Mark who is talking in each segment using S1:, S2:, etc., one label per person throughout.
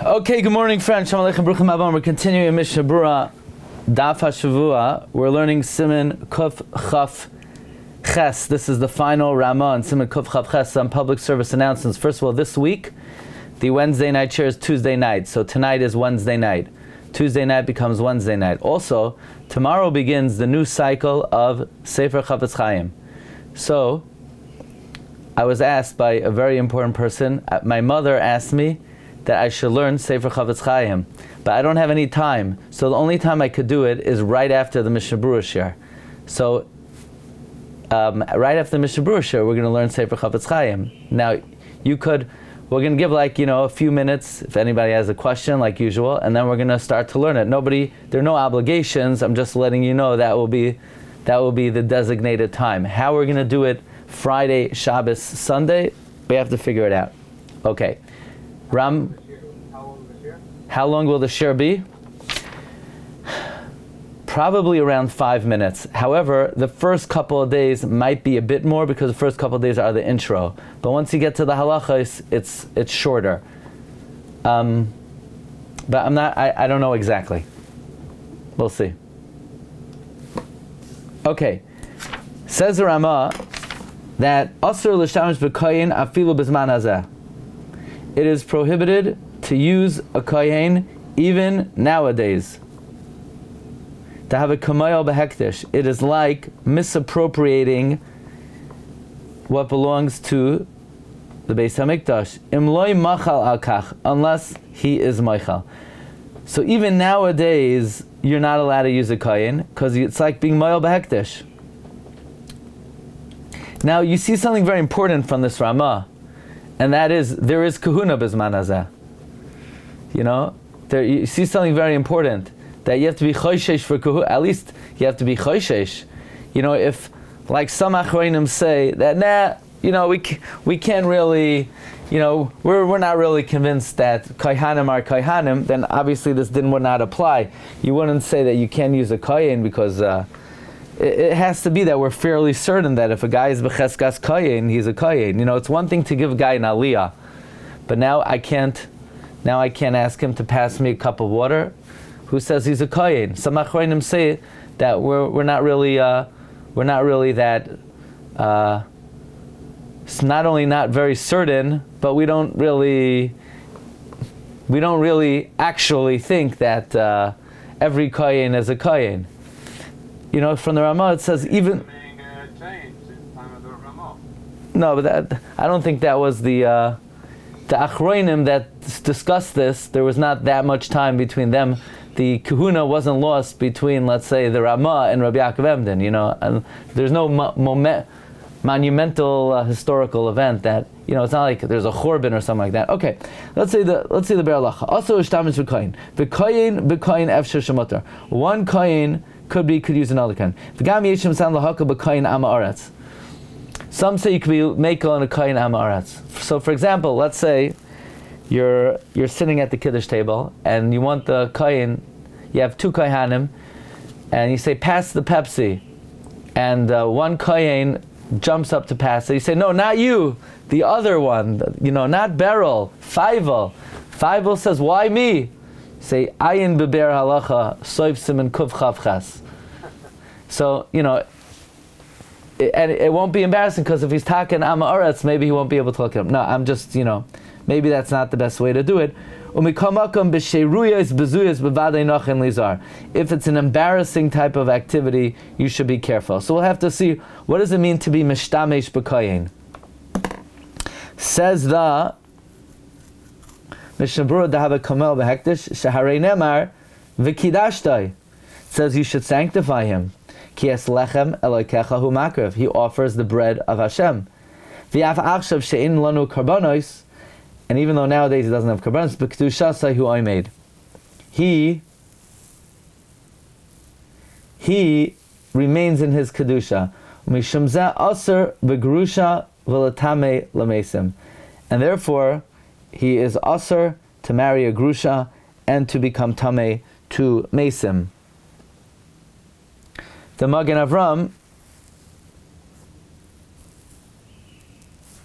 S1: Okay, good morning, friends. Shalom Aleichem, Bruchim Abam. We're continuing Mishna Berura, Daf Hashavua. We're learning Siman Kuf Chaf Ches. This is the final Ramah on Siman Kuf Chaf Ches. Some public service announcements. First of all, this week, the Wednesday night share is Tuesday night. So tonight is Wednesday night. Tuesday night becomes Wednesday night. Also, tomorrow begins the new cycle of Sefer Chafetz Chaim. So, I was asked by a very important person. My mother asked me that I should learn Sefer Chafetz Chaim, but I don't have any time. So the only time I could do it is right after the Mishna Berura share. So right after the Mishna Berura share, we're going to learn Sefer Chafetz Chaim. Now, we're going to give a few minutes if anybody has a question, like usual, and then we're going to start to learn it. There are no obligations. I'm just letting you know that will be the designated time. How we're going to do it Friday, Shabbos, Sunday, we have to figure it out. Okay. Ram, how long will the share be? Probably around 5 minutes. However, the first couple of days might be a bit more because the first couple of days are the intro. But once you get to the halachas, it's shorter. But I don't know exactly. We'll see. Okay. Says the Ramah that Asur l'shtamish b'koyin afilu b'zman hazeh. It is prohibited to use a kohen even nowadays. To have a kamayal behektish. It is like misappropriating what belongs to the Beis HaMikdash. Im loy machal al kach, unless he is machal. So even nowadays, you're not allowed to use a kohen because it's like being mayal behektish. Now you see something very important from this Ramah. And that is, there is kahuna b'zman hazeh. You see something very important, that you have to be choishesh for kahuna. At least you have to be choishesh. If, like some achronim say that, we can't really, we're not really convinced that kohanim are kohanim, then obviously this would not apply. You wouldn't say that you can't use a kohen because it has to be that we're fairly certain that if a guy is b'cheskas kohen, he's a kohen. It's one thing to give a guy an aliyah, but now I can't ask him to pass me a cup of water. Who says he's a kohen? Some achronim say that we're not really that. It's not only not very certain, but we don't really actually think that every kohen is a kohen. From the Ramah it says even. No, but I don't think that was the achronim that discussed this. There was not that much time between them. The kahuna wasn't lost between, let's say, the Ramah and Rabbi Yaakov Emden. And there's no monumental historical event that it's not like there's a chorban or something like that. Okay, let's say the Berura. Also, ishtamish v'koyin efshar shemutar. One koyin could use another kohen. Some say you could be mekel on a kohen amaretz. So, for example, let's say you're sitting at the kiddush table and you want the kohen. You have two kohanim, and you say, "Pass the Pepsi," and one kohen jumps up to pass it. You say, "No, not you, the other one. Not Beryl, Feivel." Feivel says, "Why me?" Say, "Ayin beber halacha soif siman kuf chav ches." So it won't be embarrassing because if he's talking Amma Aretz, maybe he won't be able to look at him. No, I'm just maybe that's not the best way to do it. If it's an embarrassing type of activity, you should be careful. So we'll have to see, what does it mean to be mishtamesh b'koyin? Says the Mishna Berura dahava kamel behektish shaharei nemar v'kidashtai. Says you should sanctify him. Ki es lechem elokecha hu makrev. He offers the bread of Hashem. V'yaf achshav she'in lanu karbanos. And even though nowadays he doesn't have karbanos, b'kedushasai hu oimed. He remains in his kedusha. Mishum zeh aser v'gerusha v'latame lamesim. And therefore, he is aser to marry a grusha and to become tameh to mesim. The Magen Avram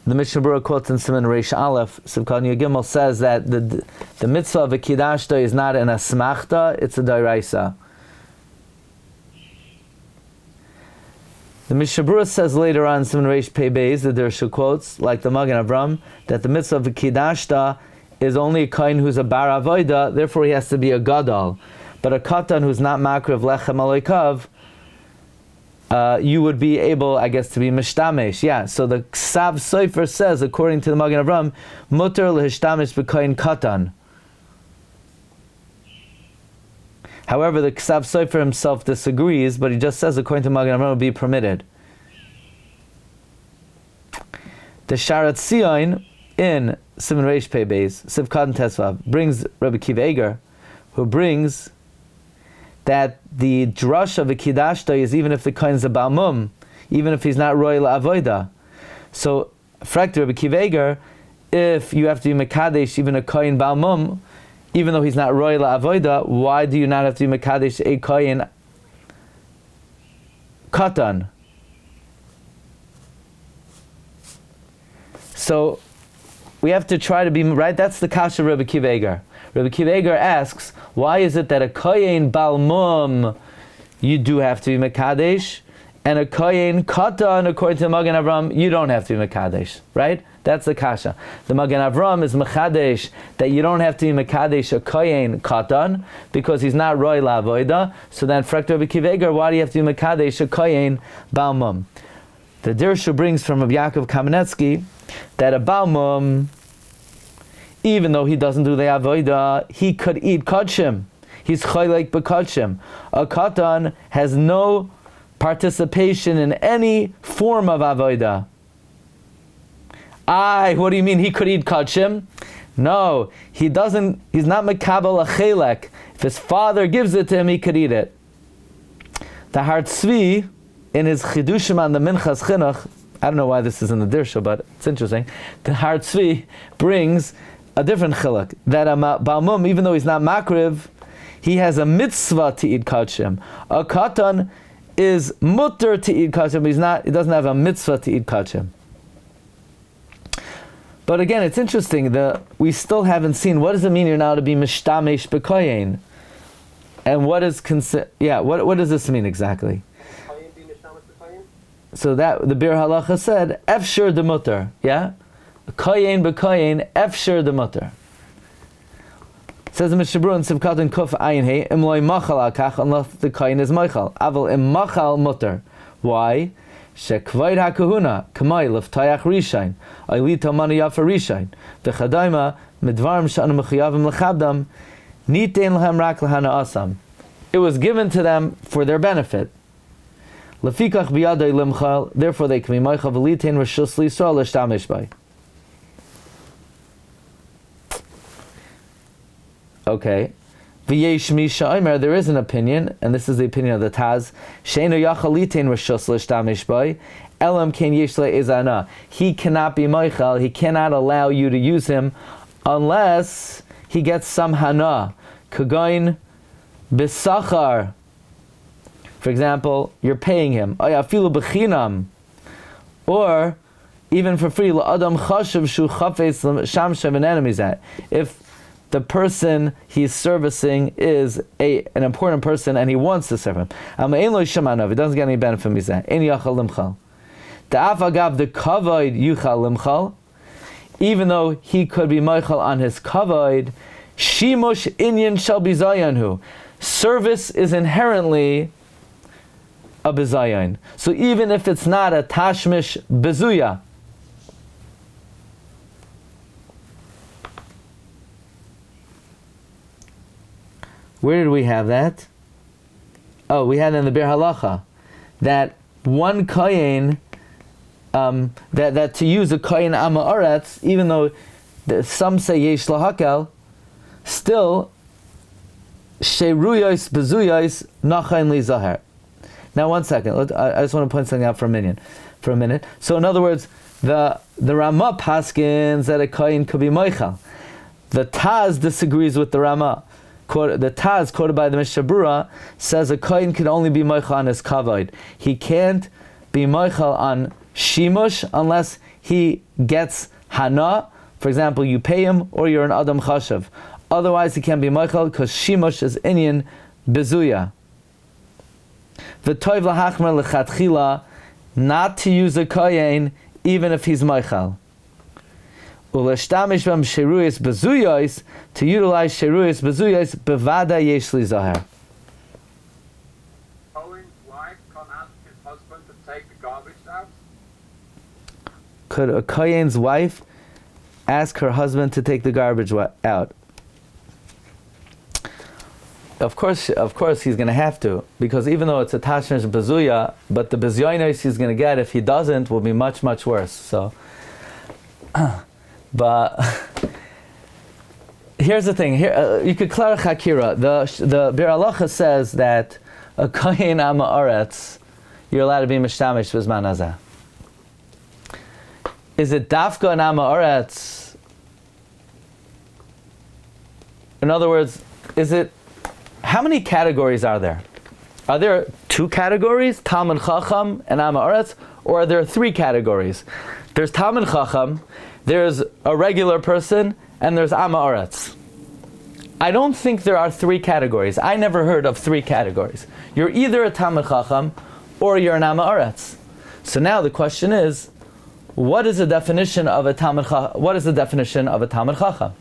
S1: the Mishnah Berura quotes in Siman Reish Aleph, Sivkon Yagimel says that the mitzvah of a kidashta is not an asmachta, it's a dairaisa. The Mishnah Berura says later on in Siman Reish Pei Beis, the Dershu quotes, like the Magen Avram, that the mitzvah of a kidashta is only a kohen who's a bar avoda, therefore he has to be a gadol. But a katan who's not makriv lechem aloikav, you would be able, I guess, to be mishtamesh. Yeah, so the Ksav Sofer says, according to the Magen Avram, muter lehishtamesh b'kohen katan. However, the Ksav Sofer himself disagrees, but he just says, according to Magen Avram, it would be permitted. The Sharat Sion in Siman Reish Pei Beis, Sivkatan Tesvav, brings Rabbi Akiva Eiger, who brings that the drush of a kidashta is even if the kohen is a balmum, even if he's not royal avoida. So, fragt Rabbi Akiva Eiger, if you have to be mekadesh even a kohen balmum, even though he's not royal avoida, why do you not have to be mekadesh a kohen katan? So, we have to try to be right. That's the kasha of Rabbi Akiva Eiger. Rabbi Akiva Eiger asks, why is it that a kohen balmum you do have to be mekadesh, and a kohen katan, according to Magen Avram, you don't have to be mekadesh, right? That's the kasha. The Magen Avram is mekadesh that you don't have to be mekadesh a kohen katan because he's not royal avoida. So then, frakt Rabbi Akiva Eiger, why do you have to be mekadesh a kohen balmum? The Dirshu brings from Rabbi Yaakov Kamenetsky that a balmum, even though he doesn't do the avodah, he could eat kodshim. He's chaylik b'kodshim. A katan has no participation in any form of avodah. What do you mean he could eat kodshim? No, he doesn't. He's not mekabel a chelek. If his father gives it to him, he could eat it. The Har Tzvi, in his chidushim on the Minchas Chinuch, I don't know why this is in the Dirsha, but it's interesting. The Har Tzvi brings a different chiluk, that a balmum, even though he's not makriv, he has a mitzvah to eat kodshim. A katan is mutter to eat kodshim, he doesn't have a mitzvah to eat kodshim. But again, it's interesting, we still haven't seen, what does it mean you're now to be mishtamesh b'koyen? And what does this mean exactly? So that, the Bir Halacha said, efshir de mutter, yeah? Koyen b'koyen, efshir de mutter. Says the Mishnah Berura in Sivkatan Kuf Ayin Hey, im loy machal akach, unless the koyen is machal. Aval im machal mutter. Why? Shekvayr hakahuna, kamay leftayach rishain, aylita mani yafa rishain, v'chadayma, midvarm sh'anu mechiyavim lechabdam, nitein lehem rak lehana asam. It was given to them for their benefit. Lefikach biyadai limchal, therefore they can be machal v'litein reshus l'Yisrael l'shtamish bay. Okay. V'yesh misha omer, there is an opinion, and this is the opinion of the Taz, she'enu yachalitin reshus l'shtamish bay, elam ken yesh le'ezana. He cannot be meichal, he cannot allow you to use him unless he gets some hana. Kagoin b'sachar. For example, you're paying him. Afilu b'chinam. Or, even for free, la'adam chashav shu chafetz shamshem an enemy's at. If the person he's servicing is an important person and he wants to serve him. He doesn't get any benefit from that. Even though he could be meichal on his kavod, shimush inyan shall be zayanhu. Service is inherently a bezayan. So even if it's not a tashmish bezuya, where did we have that? Oh, we had in the Bir Halacha that one kohen, that to use a kohen ama oretz, even though some say yesh lahakel, still sheiruyos bezuyos nachain li zahar. Now, one second. I just want to point something out for a minute. So, in other words, the Ramah paskins that a kohen could be meichal. The Taz disagrees with the Ramah. The Taz, quoted by the Mishnah Berura, says a kohen can only be meichal on his kavod. He can't be meichal on shimush unless he gets hana. For example, you pay him or you're an adam chashav. Otherwise, he can't be Michael because shimush is inyan bezuya. V'toiv lahachmer lechatchila, not to use a kohen even if he's Michael. Uleshtamish b'm sheruyis bezuyos, to utilize sheruyis bezuyos bevada yesh li zaher.
S2: Cohen's wife can't ask his husband to take the garbage out?
S1: Could a kohen's wife ask her husband to take the garbage out? Of course he's going to have to, because even though it's a tashmish bezuya, but the bezyonos he's going to get if he doesn't will be much, much worse. So, but here's the thing. Here you could clarify Hakira. The Bir Halacha says that a kohen ama aretz, you're allowed to be mishtamish b'zman hazeh. Is it dafka an ama aretz? In other words, is it? How many categories are there? Are there 2 categories, Talmid Chacham and Am Haaretz, or are there 3 categories? There's Talmid Chacham, there's a regular person, and there's Am Haaretz. I don't think there are 3 categories. I never heard of 3 categories. You're either a Talmid Chacham or you're an Am Haaretz. So now the question is, what is the definition of a Talmid Chacham? What is the definition of a Talmid Chacham?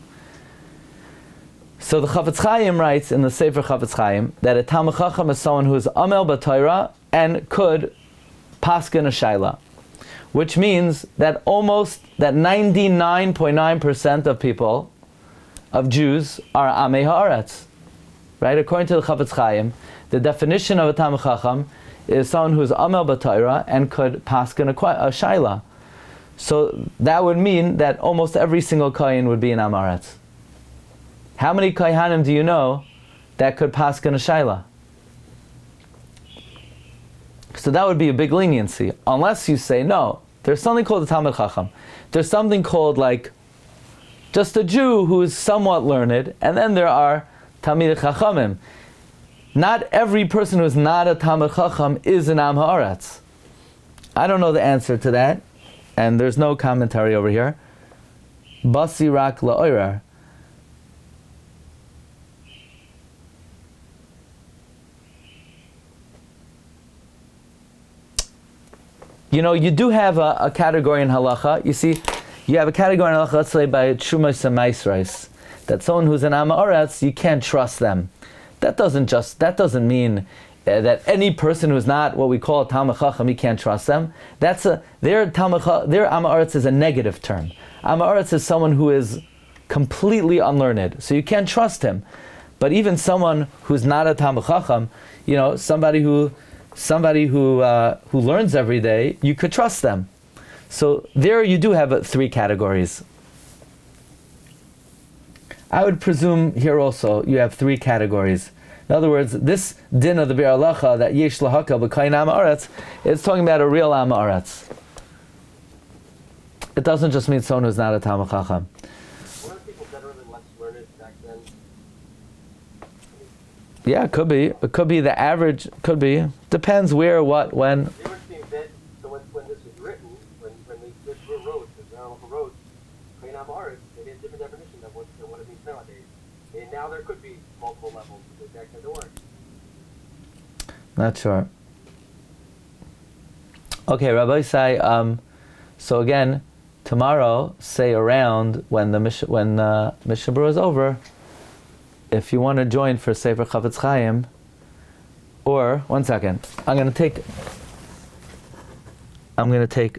S1: So the Chafetz Chaim writes in the Sefer Chafetz Chaim that a Talmid Chacham is someone who is amel b'Torah and could paskin a shaila, which means that 99.9% of people, of Jews, are amei haaretz. Right? According to the Chafetz Chaim, the definition of a Talmid Chacham is someone who is amel b'Torah and could paskin a shaila. So that would mean that almost every single kohen would be an am haaretz. How many Kohanim do you know that could paskin a shaila? So that would be a big leniency, unless you say, no, there's something called a Talmid Chacham. There's something called like just a Jew who is somewhat learned, and then there are Talmid Chachamim. Not every person who is not a Talmid Chacham is an Am Haaretz. I don't know the answer to that, and there's no commentary over here. Basi rak la'oirar. You know, you do have a category in halacha. You see, you have a category in halacha, let's say by Chumash and Maisrais, that someone who's an Am Haaretz, you can't trust them. That doesn't mean that any person who's not what we call a Talmid Chacham, you can't trust them. Their Am Haaretz is a negative term. Am Haaretz is someone who is completely unlearned, so you can't trust him. But even someone who's not a Talmid Chacham, you know, somebody who learns every day, you could trust them. So there you do have 3 categories. I would presume here also you have 3 categories. In other words, this din of the Bir Halacha that yesh lahaka b'kayin am haaretz is talking about a real am haaretz. It doesn't just mean someone who's not a Talmid Chacham.
S2: Weren't people generally less learned back then?
S1: Yeah, it could be. It could be the average. Could be. Depends where, what, when.
S2: They were seeing that, so when this was written, when this wrote, the General wrote, Kohen Am Haaretz, they did a different definition than what it means nowadays. And now there could be multiple levels, but back then there weren't.
S1: Not sure. Okay, Rabbi say. So again, tomorrow, say around when the Mishna Berura is over, if you want to join for Sefer Chafetz Chaim, or 1 second, I'm going to take